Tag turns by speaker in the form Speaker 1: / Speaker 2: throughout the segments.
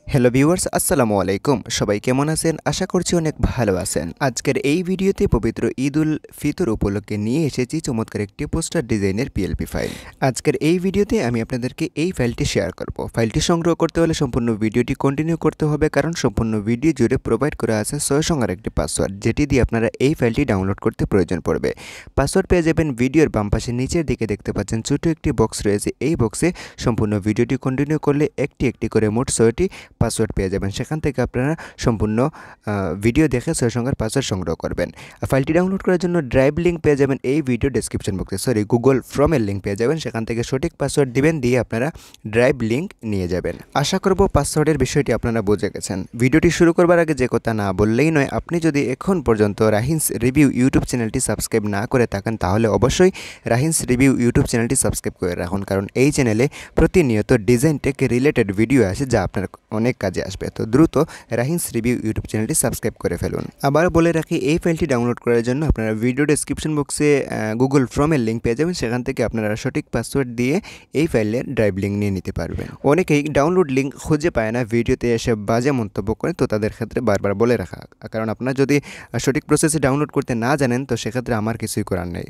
Speaker 1: Hello viewers, আসসালামু আলাইকুম। সবাই কেমন আছেন? আশা করছি অনেক ভালো আছেন। আজকের এই ভিডিওতে পবিত্র ঈদ উল ফিতর উপলক্ষে নিয়ে এসেছি চমৎকার একটি পোস্টার ডিজাইনের পিএলপি ফাইল। আজকের এই ভিডিওতে আমি আপনাদেরকে এই ফাইলটি শেয়ার করব। ফাইলটি সংগ্রহ করতে হলে সম্পূর্ণ ভিডিওটি কন্টিনিউ করতে হবে, কারণ সম্পূর্ণ ভিডিও জুড়ে প্রোভাইড করা আছে 6 সংখ্যার একটি পাসওয়ার্ড, যেটি দিয়ে আপনারা এই ফাইলটি ডাউনলোড করতে প্রয়োজন পড়বে। পাসওয়ার্ড পেয়ে যাবেন ভিডিওর বাম পাশে নিচের দিকে দেখতে পাচ্ছেন ছোট একটি বক্স রয়েছে। এই বক্সে সম্পূর্ণ ভিডিওটি কন্টিনিউ করলে একটি একটি করে মোট 6টি পাসওয়ার্ড পেয়ে যাবেন। সেখান থেকে আপনারা সম্পূর্ণ ভিডিও দেখে 6 সংখ্যার পাসওয়ার্ড সংগ্রহ করবেন। ফাইলটি ডাউনলোড করার জন্য ড্রাইভ লিঙ্ক পেয়ে যাবেন এই ভিডিও ডেসক্রিপশন বক্সে, গুগল ফর্মের লিঙ্ক পেয়ে যাবেন। সেখান থেকে সঠিক পাসওয়ার্ড দিবেন, দিয়ে আপনারা ড্রাইভ লিঙ্ক নিয়ে যাবেন। আশা করব পাসওয়ার্ডের বিষয়টি আপনারা বুঝে গেছেন। ভিডিওটি শুরু করবার আগে যে কথা না বললেই নয়, আপনি যদি এখন পর্যন্ত রাহিনস রিভিউ ইউটিউব চ্যানেলটি সাবস্ক্রাইব না করে থাকেন তাহলে অবশ্যই রাহিনস রিভিউ ইউটিউব চ্যানেলটি সাবস্ক্রাইব করে রাখুন, কারণ এই চ্যানেলে প্রতিনিয়ত ডিজাইন টেক রিলেটেড ভিডিও আসে যা আপনার অনেক কাজে আসবে। তো দ্রুত রাহিনস রিভিউ ইউটিউব চ্যানেলটি সাবস্ক্রাইব করে ফেলুন। আবার বলে রাখি, এই ফাইলটি ডাউনলোড করার জন্য আপনারা ভিডিও ডেসক্রিপশন বক্সে গুগল ফর্মের লিঙ্ক পেয়ে যাবেন। সেখান থেকে আপনারা সঠিক পাসওয়ার্ড দিয়ে এই ফাইলের ড্রাইভ লিঙ্ক নিয়ে নিতে পারবেন। অনেকেই ডাউনলোড লিঙ্ক খুঁজে পায় না, ভিডিওতে এসে বাজে মন্তব্য করে, তো তাদের ক্ষেত্রে বারবার বলে রাখা, কারণ আপনারা যদি সঠিক প্রসেসে ডাউনলোড করতে না জানেন তো সেক্ষেত্রে আমার কিছুই করার নেই।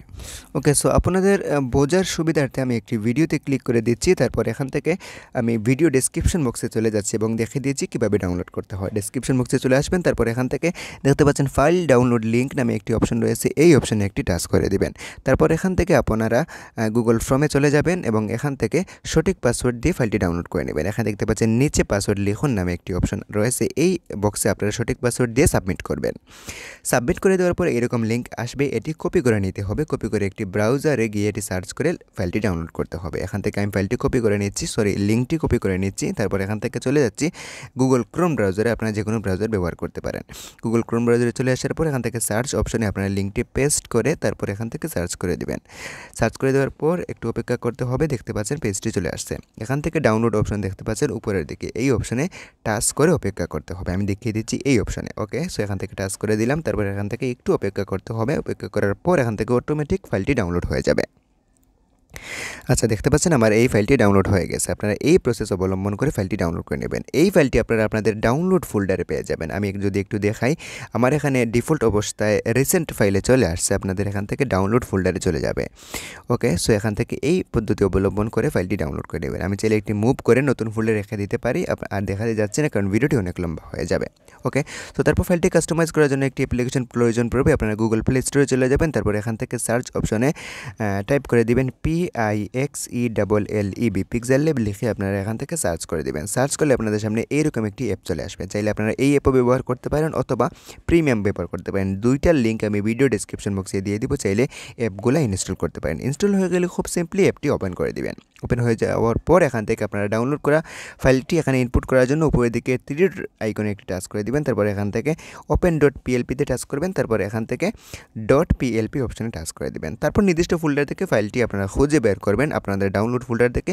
Speaker 1: ওকে, সো আপনাদের বোঝার সুবিধার্থে আমি একটি ভিডিওতে ক্লিক করে দিচ্ছি। তারপর এখান থেকে আমি ভিডিও ডেসক্রিপশন বক্সে চলে যাচ্ছি এবং দেখে দিয়েছি কীভাবে ডাউনলোড করতে হয়। ডেসক্রিপশন বক্সে চলে আসবেন, তারপর এখান থেকে দেখতে পাচ্ছেন ফাইল ডাউনলোড লিঙ্ক নামে একটি অপশন রয়েছে। এই অপশনে একটি টাচ করে দিবেন। তারপর এখান থেকে আপনারা গুগল ফর্মে চলে যাবেন এবং এখান থেকে সঠিক পাসওয়ার্ড দিয়ে ফাইলটি ডাউনলোড করে নেবেন। এখানে দেখতে পাচ্ছেন নিচে পাসওয়ার্ড লিখুন নামে একটি অপশন রয়েছে। এই বক্সে আপনারা সঠিক পাসওয়ার্ড দিয়ে সাবমিট করবেন। সাবমিট করে দেওয়ার পর এরকম লিঙ্ক আসবে, এটি কপি করে নিতে হবে। কপি করে একটি ব্রাউজারে গিয়ে এটি সার্চ করে ফাইলটি ডাউনলোড করতে হবে। এখান থেকে আমি ফাইলটি কপি করে নিচ্ছি, লিঙ্কটি কপি করে নিচ্ছি। তারপর এখান থেকে চলে যাচ্ছি গুগল ক্রোম ব্রাউজারে। আপনারা যে কোনো ব্রাউজার ব্যবহার করতে পারেন। গুগল ক্রোম ব্রাউজারে চলে আসার পর এখান থেকে সার্চ অপশনে আপনারা লিঙ্কটি পেস্ট করে তারপর এখান থেকে সার্চ করে দিবেন। সার্চ করে দেওয়ার পর একটু অপেক্ষা করতে হবে। দেখতে পাচ্ছেন পেজটি চলে আসছে। এখান থেকে ডাউনলোড অপশন দেখতে পাচ্ছেন উপরের দিকে, এই অপশনে টাচ করে অপেক্ষা করতে হবে। আমি দেখিয়ে দিচ্ছি এই অপশনে। ওকে, সো এখান থেকে টাচ করে দিলাম। তারপর এখান থেকে একটু অপেক্ষা করতে হবে। অপেক্ষা করার পর এখান থেকে অটোমেটিক ফাইলটি ডাউনলোড হয়ে যাবে। আচ্ছা, দেখতে পাচ্ছেন আমার এই ফাইলটি ডাউনলোড হয়ে গেছে। আপনারা এই প্রসেস অবলম্বন করে ফাইলটি ডাউনলোড করে নেবেন। এই ফাইলটি আপনারা আপনাদের ডাউনলোড ফোল্ডারে পেয়ে যাবেন। আমি যদি একটু দেখাই, আমার এখানে ডিফল্ট অবস্থায় রিসেন্ট ফাইলে চলে আসছে। আপনাদের এখান থেকে ডাউনলোড ফোল্ডারে চলে যাবে। ওকে, সো এখান থেকে এই পদ্ধতি অবলম্বন করে ফাইলটি ডাউনলোড করে নেবেন। আমি চাইলে একটি মুভ করে নতুন ফোল্ডারে রেখে দিতে পারি, আর দেখা যাচ্ছে না কারণ ভিডিওটি অনেক লম্বা হয়ে যাবে। ওকে, তো তারপর ফাইলটি কাস্টমাইজ করার জন্য একটি অ্যাপ্লিকেশন প্রয়োজন পড়বে। আপনারা গুগল প্লে স্টোরে চলে যাবেন। তারপর এখান থেকে সার্চ অপশনে টাইপ করে দিবেন PIXELLEB, পিক্সেল ল্যাব লিখে আপনারা এখান থেকে সার্চ করে দিবেন। সার্চ করলে আপনাদের সামনে এইরকম একটি অ্যাপ চলে আসবে। চাইলে আপনারা এই অ্যাপও ব্যবহার করতে পারেন অথবা প্রিমিয়াম ব্যবহার করতে পারেন। দুইটার লিঙ্ক আমি ভিডিও ডেসক্রিপশন বক্সে দিয়ে দিব, চাইলে অ্যাপগুলো ইনস্টল করতে পারেন। ইনস্টল হয়ে গেলে খুব সিম্পলি অ্যাপটি ওপেন করে দিবেন। ওপেন হয়ে যাওয়ার পর এখান থেকে আপনারা ডাউনলোড করা ফাইলটি এখানে ইনপুট করার জন্য উপরের দিকে 3 আইকনে একটি টাচ করে দিবেন। তারপর এখান থেকে open.plp-তে টাচ করবেন। তারপর এখান থেকে .plp অপশনে টাচ করে দিবেন। তারপর নির্দিষ্ট ফোল্ডার থেকে ফাইলটি আপনারা খুঁজে বের করবেন আপনাদের ডাউনলোড ফোল্ডার থেকে।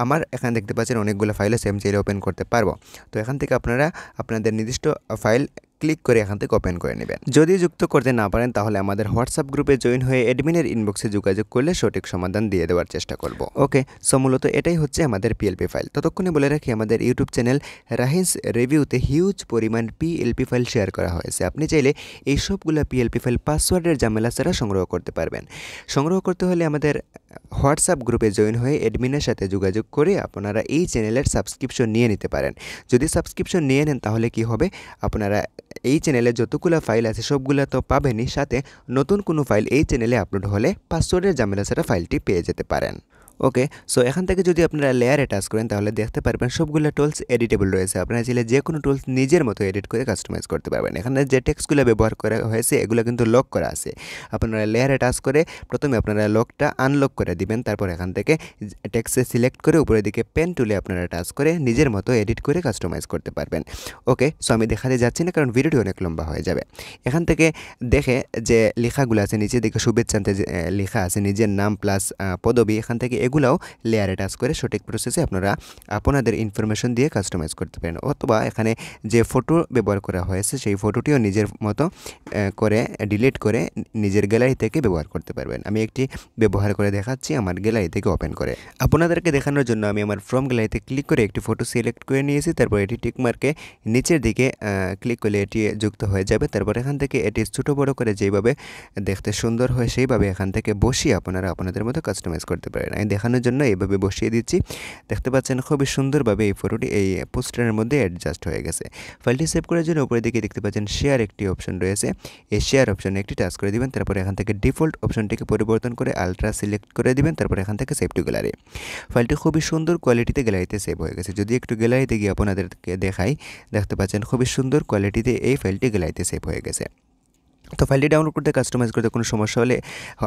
Speaker 1: আমার এখানে দেখতে পাচ্ছেন অনেকগুলো ফাইল আছে, আমি চাইলে ওপেন করতে পারবো। তো এখান থেকে আপনারা আপনাদের নির্দিষ্ট ফাইল ক্লিক করে এখান থেকে ওপেন করে নেবেন। যদি যুক্ত করতে না পারেন তাহলে আমাদের হোয়াটসঅ্যাপ গ্রুপে জয়েন হয়ে অ্যাডমিনের ইনবক্সে যোগাযোগ করলে সঠিক সমাধান দিয়ে দেওয়ার চেষ্টা করব। ওকে, সো মূলত এটাই হচ্ছে আমাদের পিএলপি ফাইল। ততক্ষণে বলে রাখি, আমাদের ইউটিউব চ্যানেল রাহিনস রিভিউতে হিউজ পরিমাণ পিএলপি ফাইল শেয়ার করা হয়েছে। আপনি চাইলে এই সবগুলো পিএলপি ফাইল পাসওয়ার্ডের ঝামেলা ছাড়া সংগ্রহ করতে পারবেন। সংগ্রহ করতে হলে আমাদের হোয়াটসঅ্যাপ গ্রুপে জয়েন হয়ে অ্যাডমিনের সাথে যোগাযোগ করে আপনারা এই চ্যানেলের সাবস্ক্রিপশন নিয়ে নিতে পারেন। যদি সাবস্ক্রিপশন নিয়ে নেন তাহলে কি হবে, আপনারা এই চ্যানেলে যতগুলো ফাইল আছে সবগুলো তো পাবেনই, সাথে নতুন কোনো ফাইল এই চ্যানেলে আপলোড হলে পাসওয়ার্ডের ঝামেলা ছাড়া ফাইলটি পেয়ে যেতে পারেন। ওকে, সো এখান থেকে যদি আপনারা লেয়ারে টাচ করেন তাহলে দেখতে পারবেন সবগুলো টুলস এডিটেবল রয়েছে। আপনারা চাইলে যে কোনো টুলস নিজের মতো এডিট করে কাস্টমাইজ করতে পারবেন। এখানে যে টেক্সটগুলো ব্যবহার করা হয়েছে এগুলো কিন্তু লক করা আছে। আপনারা লেয়ারে টাচ করে প্রথমে আপনারা লকটা আনলক করে দিবেন। তারপর এখান থেকে টেক্সটে সিলেক্ট করে উপরের দিকে পেন টুলে আপনারা টাচ করে নিজের মতো এডিট করে কাস্টমাইজ করতে পারবেন। ওকে, সো আমি দেখাতে যাচ্ছি না কারণ ভিডিওটি অনেক লম্বা হয়ে যাবে। এখান থেকে দেখে যে লেখাগুলো আছে নিচের দিকে শুভেচ্ছান্তে লেখা আছে নিজের নাম প্লাস পদবি, এখান থেকে এগুলাও লেয়ারে টাচ করে সঠিক প্রসেসে আপনারা আপনাদের ইনফরমেশন দিয়ে কাস্টমাইজ করতে পারেন, অথবা এখানে যে ফটো ব্যবহার করা হয়েছে সেই ফটোটিও নিজের মতো করে ডিলিট করে নিজের গ্যালারি থেকে ব্যবহার করতে পারবেন। আমি একটি ব্যবহার করে দেখাচ্ছি আমার গ্যালারি থেকে ওপেন করে। আপনাদেরকে দেখানোর জন্য আমি আমার ফ্রম গ্যালারিতে ক্লিক করে একটি ফটো সিলেক্ট করে নিয়েছি। তারপর এটি টিক মার্কে নিচের দিকে ক্লিক করলে এটি যুক্ত হয়ে যাবে। তারপর এখান থেকে এটি ছোটো বড়ো করে যেইভাবে দেখতে সুন্দর হয় সেইভাবে এখান থেকে বসিয়ে আপনারা আপনাদের মতো কাস্টমাইজ করতে পারেন। আমি দেখানোর জন্য এইভাবে বসিয়ে দিচ্ছি। দেখতে পাচ্ছেন খুবই সুন্দরভাবে এই ফটোটি এই পোস্টারের মধ্যে অ্যাডজাস্ট হয়ে গেছে। ফাইলটি সেভ করার জন্য উপরের দিকে দেখতে পাচ্ছেন শেয়ার একটি অপশন রয়েছে। এই শেয়ার অপশনে একটি টাচ করে দিবেন। তারপর এখান থেকে ডিফল্ট অপশনটিকে পরিবর্তন করে আলট্রা সিলেক্ট করে দিবেন। তারপর এখান থেকে সেভ টু গ্যালারি। ফাইলটি খুবই সুন্দর কোয়ালিটিতে গ্যালারিতে সেভ হয়ে গেছে। যদি একটু গ্যালারিতে গিয়ে আপনাদেরকে দেখাই, দেখতে পাচ্ছেন খুবই সুন্দর কোয়ালিটিতে এই ফাইলটি গ্যালারিতে সেভ হয়ে গেছে। তো ফাইলটি ডাউনলোড করতে কাস্টমাইজ করতে কোনো সমস্যা হলে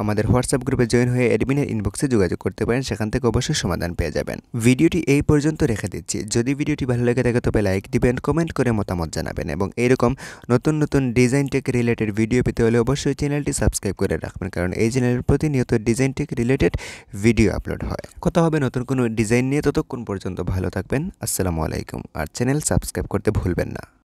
Speaker 1: আমাদের হোয়াটসঅ্যাপ গ্রুপে জয়েন হয়ে অ্যাডমিনের ইনবক্সে যোগাযোগ করতে পারেন, সেখান থেকে অবশ্যই সমাধান পেয়ে যাবেন। ভিডিওটি এই পর্যন্ত রেখে দিচ্ছি। যদি ভিডিওটি ভালো লেগে থাকে তবে লাইক দিবেন, কমেন্ট করে মতামত জানাবেন এবং এইরকম নতুন নতুন ডিজাইন টেক রিলেটেড ভিডিও পেতে হলে অবশ্যই চ্যানেলটি সাবস্ক্রাইব করে রাখবেন, কারণ এই চ্যানেলের প্রতিনিয়ত design tech related video upload হয়। কথা হবে নতুন কোনো ডিজাইন নিয়ে, ততক্ষণ পর্যন্ত ভালো থাকবেন। আসসালামু আলাইকুম। আর চ্যানেল সাবস্ক্রাইব করতে ভুলবেন না।